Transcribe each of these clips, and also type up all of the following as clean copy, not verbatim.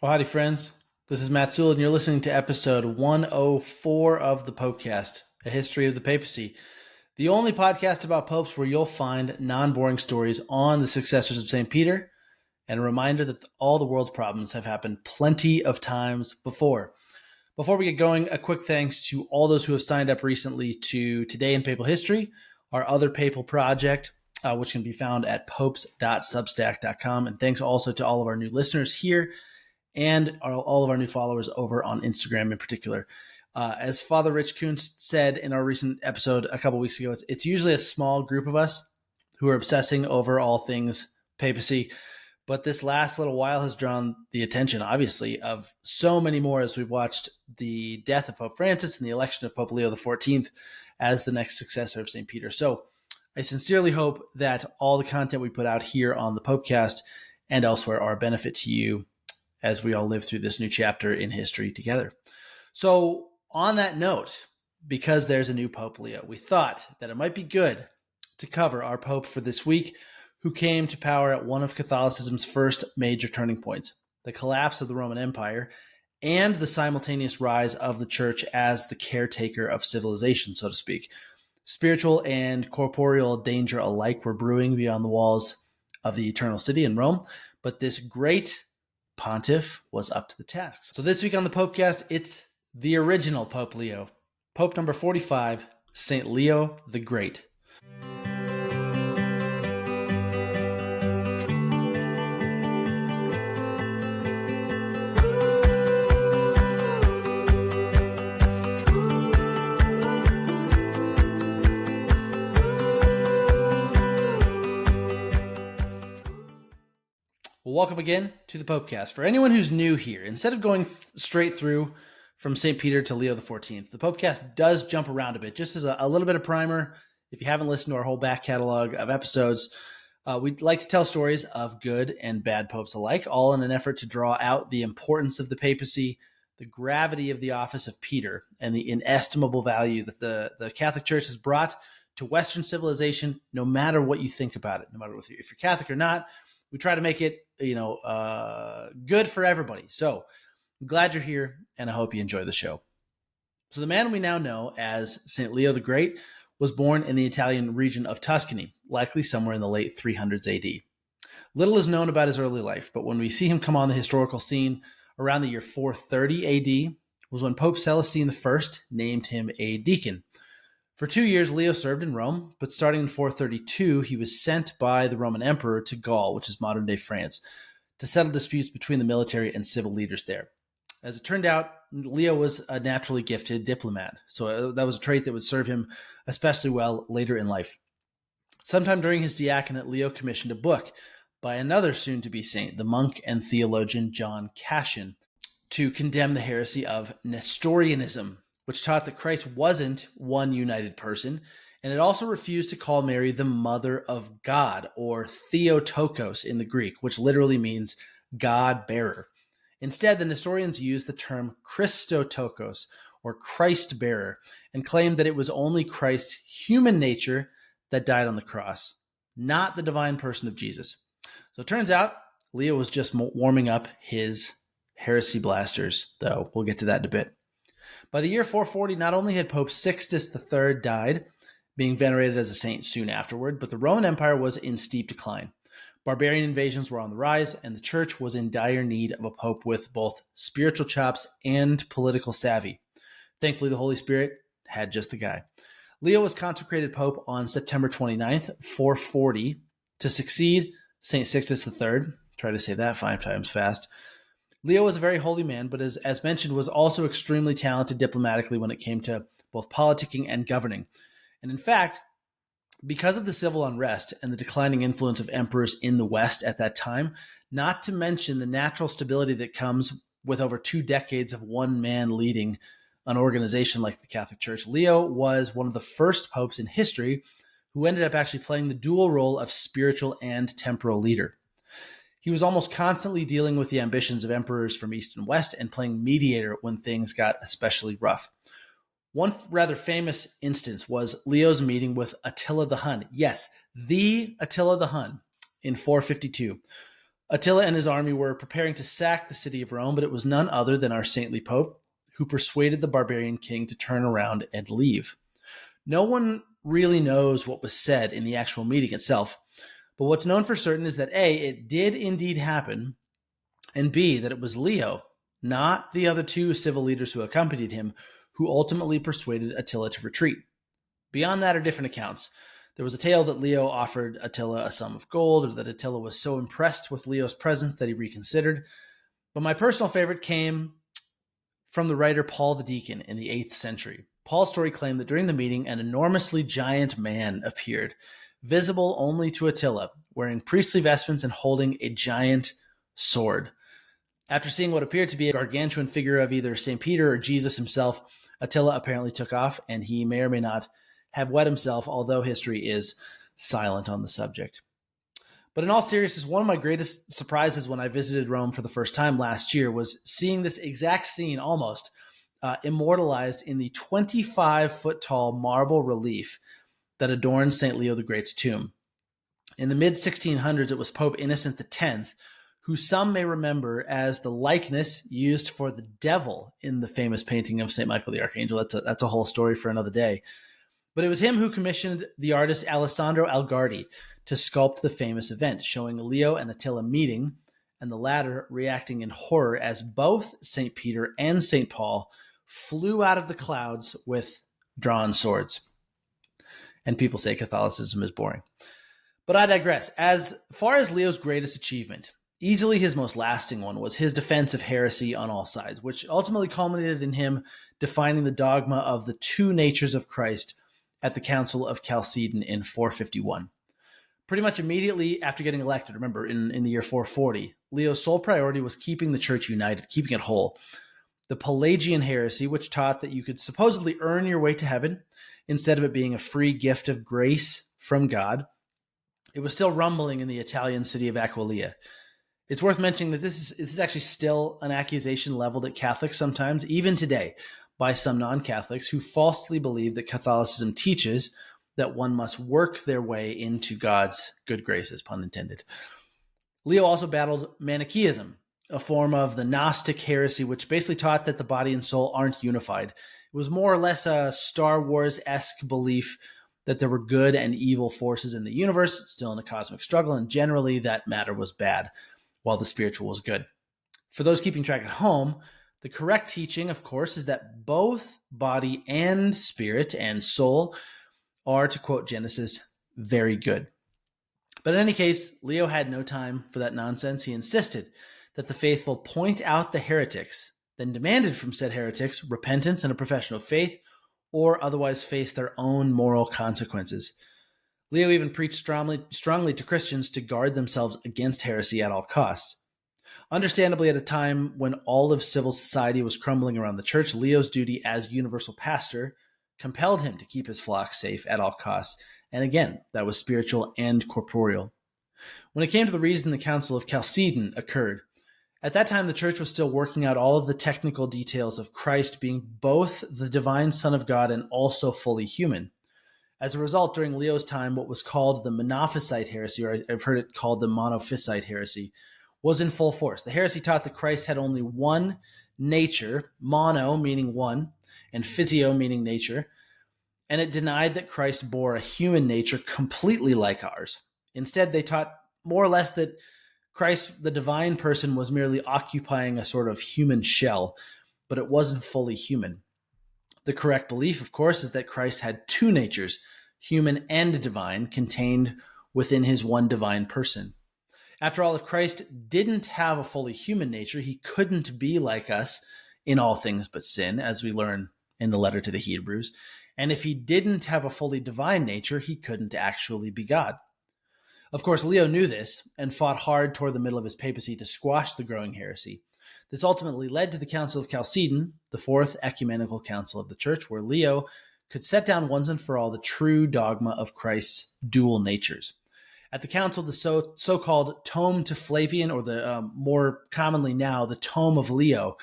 Oh, howdy, friends. This is Matt Sewell, and you're listening to episode 104 of the Popecast, A History of the Papacy, the only podcast about popes where you'll find non-boring stories on the successors of St. Peter, and a reminder that all the world's problems have happened plenty of times before. Before we get going, a quick thanks to all those who have signed up recently to Today in Papal History, our other papal project, which can be found at popes.substack.com. And thanks also to all of our new listeners here and all of our new followers over on Instagram in particular. As Father Rich Kuntz said in our recent episode a couple weeks ago, it's usually a small group of us who are obsessing over all things papacy. But this last little while has drawn the attention, obviously, of so many more as we've watched the death of Pope Francis and the election of Pope Leo XIV as the next successor of St. Peter. So I sincerely hope that all the content we put out here on the Popecast and elsewhere are a benefit to you as we all live through this new chapter in history together. So on that note, because there's a new Pope Leo, we thought that it might be good to cover our Pope for this week, who came to power at one of Catholicism's first major turning points, the collapse of the Roman Empire and the simultaneous rise of the Church as the caretaker of civilization, so to speak. Spiritual and corporeal danger alike were brewing beyond the walls of the Eternal City in Rome, but this great pontiff was up to the task. So this week on the Popecast, it's the original Pope Leo, Pope number 45, St. Leo the Great. Well, welcome again to the Popecast. For anyone who's new here, instead of going straight through from St. Peter to Leo XIV, the Popecast does jump around a bit, just as a little bit of primer. If you haven't listened to our whole back catalog of episodes, we'd like to tell stories of good and bad popes alike, all in an effort to draw out the importance of the papacy, the gravity of the office of Peter, and the inestimable value that the Catholic Church has brought to Western civilization, no matter what you think about it, no matter if you're Catholic or not. We try to make it, good for everybody. So I'm glad you're here, and I hope you enjoy the show. So the man we now know as St. Leo the Great was born in the Italian region of Tuscany, likely somewhere in the late 300s AD. Little is known about his early life, but when we see him come on the historical scene around the year 430 AD was when Pope Celestine I named him a deacon. For 2 years, Leo served in Rome, but starting in 432, he was sent by the Roman Emperor to Gaul, which is modern-day France, to settle disputes between the military and civil leaders there. As it turned out, Leo was a naturally gifted diplomat, so that was a trait that would serve him especially well later in life. Sometime during his diaconate, Leo commissioned a book by another soon-to-be saint, the monk and theologian John Cassian, to condemn the heresy of Nestorianism, which taught that Christ wasn't one united person, and it also refused to call Mary the Mother of God, or Theotokos in the Greek, which literally means God-bearer. Instead, the Nestorians used the term Christotokos, or Christ-bearer, and claimed that it was only Christ's human nature that died on the cross, not the divine person of Jesus. So it turns out Leo was just warming up his heresy blasters, though. We'll get to that in a bit. By the year 440, not only had Pope Sixtus III died, being venerated as a saint soon afterward, but the Roman Empire was in steep decline. Barbarian invasions were on the rise, and the Church was in dire need of a pope with both spiritual chops and political savvy. Thankfully, the Holy Spirit had just the guy. Leo was consecrated pope on September 29th, 440, to succeed St. Sixtus III. Try to say that 5 times fast. Leo was a very holy man, but as mentioned, was also extremely talented diplomatically when it came to both politicking and governing. And in fact, because of the civil unrest and the declining influence of emperors in the West at that time, not to mention the natural stability that comes with over 2 decades of one man leading an organization like the Catholic Church, Leo was one of the first popes in history who ended up actually playing the dual role of spiritual and temporal leader. He was almost constantly dealing with the ambitions of emperors from East and West and playing mediator when things got especially rough. One rather famous instance was Leo's meeting with Attila the Hun. Yes, the Attila the Hun in 452. Attila and his army were preparing to sack the city of Rome, but it was none other than our saintly Pope who persuaded the barbarian king to turn around and leave. No one really knows what was said in the actual meeting itself, but what's known for certain is that A, it did indeed happen, and B, that it was Leo, not the other two civil leaders who accompanied him, who ultimately persuaded Attila to retreat. Beyond that are different accounts. There was a tale that Leo offered Attila a sum of gold, or that Attila was so impressed with Leo's presence that he reconsidered. But my personal favorite came from the writer Paul the Deacon in the 8th century. Paul's story claimed that during the meeting, an enormously giant man appeared, visible only to Attila, wearing priestly vestments and holding a giant sword. After seeing what appeared to be a gargantuan figure of either St. Peter or Jesus himself, Attila apparently took off, and he may or may not have wet himself, although history is silent on the subject. But in all seriousness, one of my greatest surprises when I visited Rome for the first time last year was seeing this exact scene almost immortalized in the 25-foot-tall marble relief that adorns St. Leo the Great's tomb. In the mid-1600s, it was Pope Innocent X, who some may remember as the likeness used for the devil in the famous painting of St. Michael the Archangel. That's a whole story for another day. But it was him who commissioned the artist Alessandro Algardi to sculpt the famous event, showing Leo and Attila meeting, and the latter reacting in horror as both St. Peter and St. Paul flew out of the clouds with drawn swords. And people say Catholicism is boring. But I digress. As far as Leo's greatest achievement, easily his most lasting one, was his defense of heresy on all sides, which ultimately culminated in him defining the dogma of the two natures of Christ at the Council of Chalcedon in 451. Pretty much immediately after getting elected, remember, in the year 440, Leo's sole priority was keeping the church united, keeping it whole. The Pelagian heresy, which taught that you could supposedly earn your way to heaven instead of it being a free gift of grace from God, it was still rumbling in the Italian city of Aquileia. It's worth mentioning that this is actually still an accusation leveled at Catholics sometimes, even today, by some non-Catholics who falsely believe that Catholicism teaches that one must work their way into God's good graces, pun intended. Leo also battled Manichaeism, a form of the Gnostic heresy, which basically taught that the body and soul aren't unified. It was more or less a Star Wars-esque belief that there were good and evil forces in the universe, still in a cosmic struggle, and generally that matter was bad, while the spiritual was good. For those keeping track at home, the correct teaching, of course, is that both body and spirit and soul are, to quote Genesis, very good. But in any case, Leo had no time for that nonsense. He insisted that the faithful point out the heretics, then demanded from said heretics repentance and a profession of faith, or otherwise face their own moral consequences. Leo even preached strongly to Christians to guard themselves against heresy at all costs. Understandably, at a time when all of civil society was crumbling around the church, Leo's duty as universal pastor compelled him to keep his flock safe at all costs. And again, that was spiritual and corporeal. When it came to the reason the Council of Chalcedon occurred, at that time the church was still working out all of the technical details of Christ being both the divine Son of God and also fully human. As a result, during Leo's time, what was called the Monophysite heresy, or I've heard it called the Monophysite heresy, was in full force. The heresy taught that Christ had only one nature, mono meaning one, and physio meaning nature, and it denied that Christ bore a human nature completely like ours. Instead, they taught more or less that Christ, the divine person, was merely occupying a sort of human shell, but it wasn't fully human. The correct belief, of course, is that Christ had two natures, human and divine, contained within his one divine person. After all, if Christ didn't have a fully human nature, he couldn't be like us in all things but sin, as we learn in the letter to the Hebrews. And if he didn't have a fully divine nature, he couldn't actually be God. Of course, Leo knew this and fought hard toward the middle of his papacy to squash the growing heresy. This ultimately led to the Council of Chalcedon, the fourth ecumenical council of the church, where Leo could set down once and for all the true dogma of Christ's dual natures. At the council, the so-called Tome to Flavian, or the more commonly now, the Tome of Leo,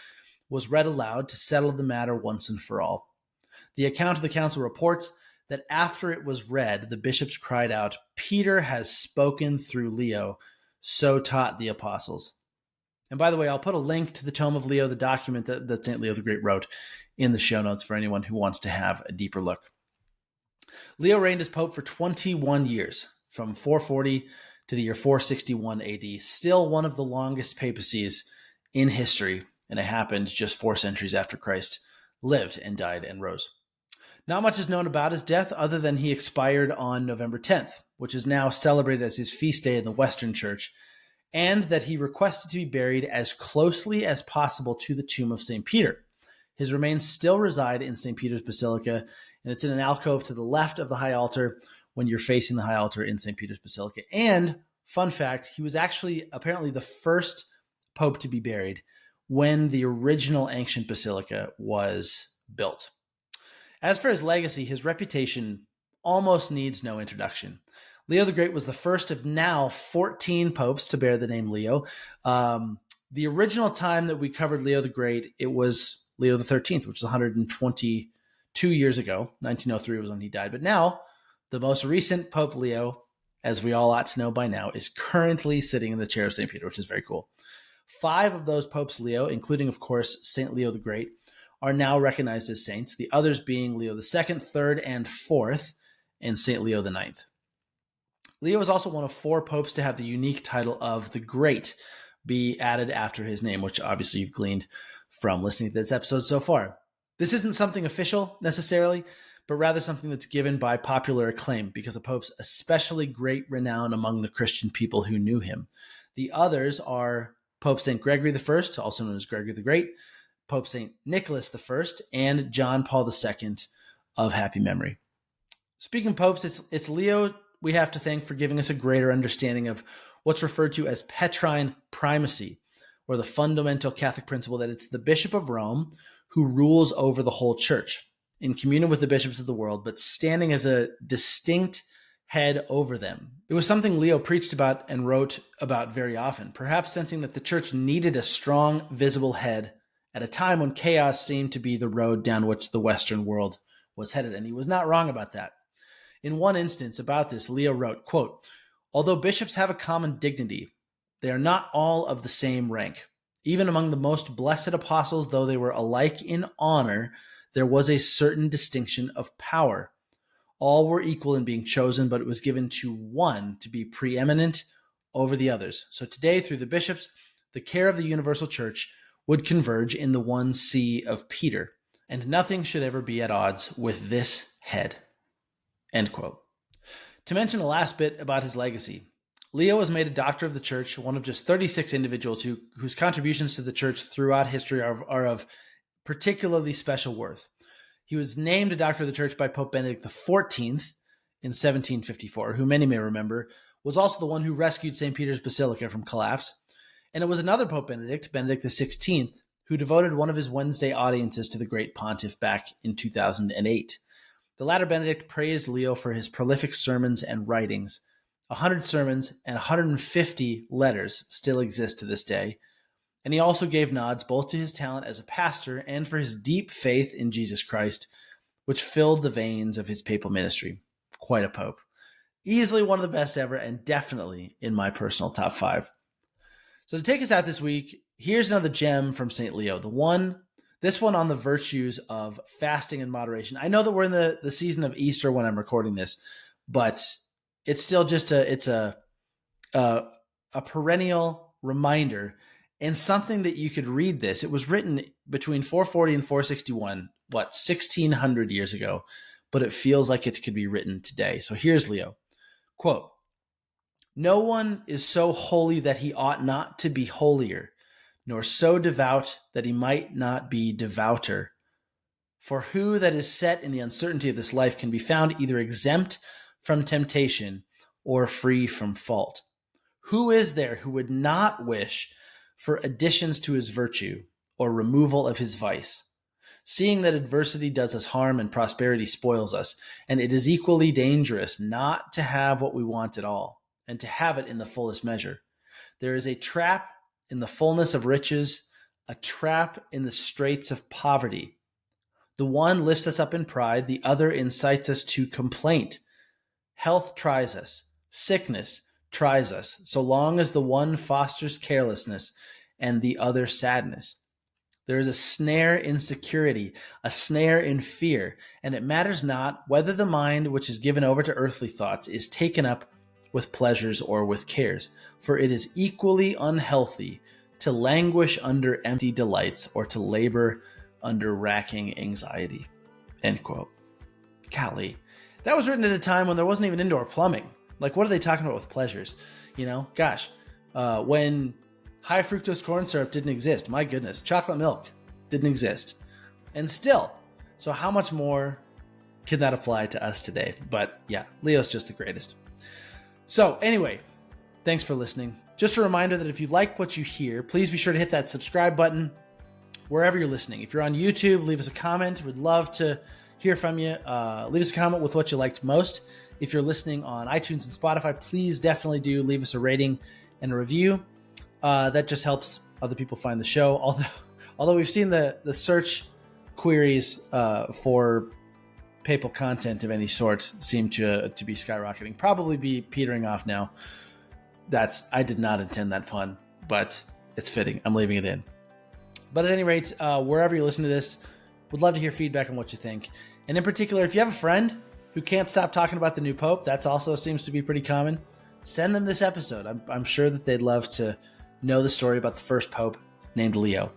was read aloud to settle the matter once and for all. The account of the council reports that after it was read, the bishops cried out, "Peter has spoken through Leo," so taught the apostles. And by the way, I'll put a link to the Tome of Leo, the document that St. Leo the Great wrote, in the show notes for anyone who wants to have a deeper look. Leo reigned as Pope for 21 years, from 440 to the year 461 AD, still one of the longest papacies in history, and it happened just 4 centuries after Christ lived and died and rose. Not much is known about his death other than he expired on November 10th, which is now celebrated as his feast day in the Western Church, and that he requested to be buried as closely as possible to the tomb of St. Peter. His remains still reside in St. Peter's Basilica, and it's in an alcove to the left of the high altar when you're facing the high altar in St. Peter's Basilica. And, fun fact, he was actually apparently the first pope to be buried when the original ancient basilica was built. As for his legacy, his reputation almost needs no introduction. Leo the Great was the first of now 14 popes to bear the name Leo. The original time that we covered Leo the Great, it was Leo the 13th, which is 122 years ago. 1903 was when he died. But now, the most recent Pope Leo, as we all ought to know by now, is currently sitting in the chair of St. Peter, which is very cool. 5 of those Popes Leo, including, of course, St. Leo the Great, are now recognized as saints, the others being Leo the Second, Third, and Fourth, and St. Leo the Ninth. Leo is also one of 4 popes to have the unique title of the Great be added after his name, which obviously you've gleaned from listening to this episode so far. This isn't something official necessarily, but rather something that's given by popular acclaim because of Pope's especially great renown among the Christian people who knew him. The others are Pope St. Gregory I, also known as Gregory the Great, Pope St. Nicholas I, and John Paul II of happy memory. Speaking of popes, it's Leo we have to thank for giving us a greater understanding of what's referred to as Petrine primacy, or the fundamental Catholic principle that it's the Bishop of Rome who rules over the whole church, in communion with the bishops of the world, but standing as a distinct head over them. It was something Leo preached about and wrote about very often, perhaps sensing that the church needed a strong, visible head at a time when chaos seemed to be the road down which the Western world was headed, and he was not wrong about that. In one instance about this, Leo wrote, quote, "Although bishops have a common dignity, they are not all of the same rank. Even among the most blessed apostles, though they were alike in honor, there was a certain distinction of power. All were equal in being chosen, but it was given to one to be preeminent over the others. So today, through the bishops, the care of the universal church would converge in the one see of Peter, and nothing should ever be at odds with this head." End quote. To mention the last bit about his legacy, Leo was made a doctor of the church, one of just 36 individuals whose contributions to the church throughout history are of particularly special worth. He was named a doctor of the church by Pope Benedict XIV in 1754, who many may remember was also the one who rescued St. Peter's Basilica from collapse. And it was another Pope Benedict, Benedict XVI, who devoted one of his Wednesday audiences to the great pontiff back in 2008. The latter Benedict praised Leo for his prolific sermons and writings. 100 sermons and 150 letters still exist to this day. And he also gave nods both to his talent as a pastor and for his deep faith in Jesus Christ, which filled the veins of his papal ministry. Quite a pope. Easily one of the best ever, and definitely in my personal top 5. So to take us out this week, here's another gem from St. Leo, this one on the virtues of fasting and moderation. I know that we're in the season of Easter when I'm recording this, but it's still just a perennial reminder and something that you could read this. It was written between 440 and 461, 1,600 years ago, but it feels like it could be written today. So here's Leo. Quote, "No one is so holy that he ought not to be holier, nor so devout that he might not be devouter. For who that is set in the uncertainty of this life can be found either exempt from temptation or free from fault? Who is there who would not wish for additions to his virtue or removal of his vice? Seeing that adversity does us harm and prosperity spoils us, and it is equally dangerous not to have what we want at all, and to have it in the fullest measure. There is a trap in the fullness of riches, a trap in the straits of poverty. The one lifts us up in pride, the other incites us to complaint. Health tries us, sickness, tries us, so long as the one fosters carelessness and the other sadness. There is a snare in security, a snare in fear, and it matters not whether the mind which is given over to earthly thoughts is taken up with pleasures or with cares, for it is equally unhealthy to languish under empty delights or to labor under racking anxiety. End quote. Golly, that was written at a time when there wasn't even indoor plumbing. Like, what are they talking about with pleasures? When high fructose corn syrup didn't exist, my goodness, chocolate milk didn't exist. And still, so how much more can that apply to us today? But yeah, Leo's just the greatest. So anyway, thanks for listening. Just a reminder that if you like what you hear, please be sure to hit that subscribe button wherever you're listening. If you're on YouTube, leave us a comment. We'd love to hear from you. Leave us a comment with what you liked most. If you're listening on iTunes and Spotify, please definitely do leave us a rating and a review. That just helps other people find the show. Although we've seen the search queries for papal content of any sort seem to be skyrocketing. Probably be petering off now. I did not intend that pun, but it's fitting. I'm leaving it in. But at any rate, wherever you listen to this, would love to hear feedback on what you think. And in particular, if you have a friend who can't stop talking about the new pope, that's also seems to be pretty common, send them this episode. I'm sure that they'd love to know the story about the first pope named Leo.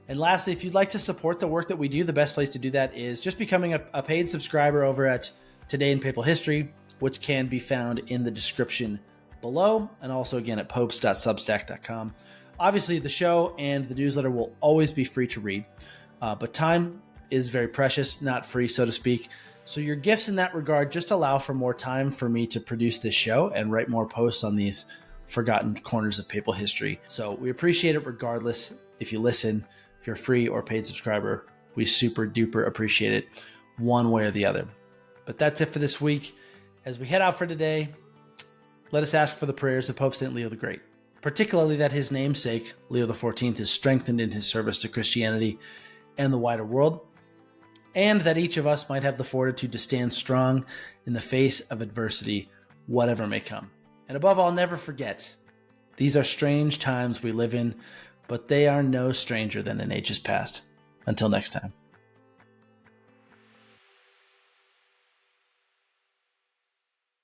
And lastly, if you'd like to support the work that we do, the best place to do that is just becoming a paid subscriber over at Today in Papal History, which can be found in the description below, and also again at popes.substack.com. Obviously, the show and the newsletter will always be free to read, but time is very precious, not free, so to speak. So your gifts in that regard just allow for more time for me to produce this show and write more posts on these forgotten corners of papal history. So we appreciate it regardless if you listen. If you're a free or paid subscriber, we super duper appreciate it one way or the other. But that's it for this week. As we head out for today, let us ask for the prayers of Pope St. Leo the Great, particularly that his namesake, Leo XIV, is strengthened in his service to Christianity and the wider world, and that each of us might have the fortitude to stand strong in the face of adversity, whatever may come. And above all, never forget, these are strange times we live in, but they are no stranger than in ages past. Until next time.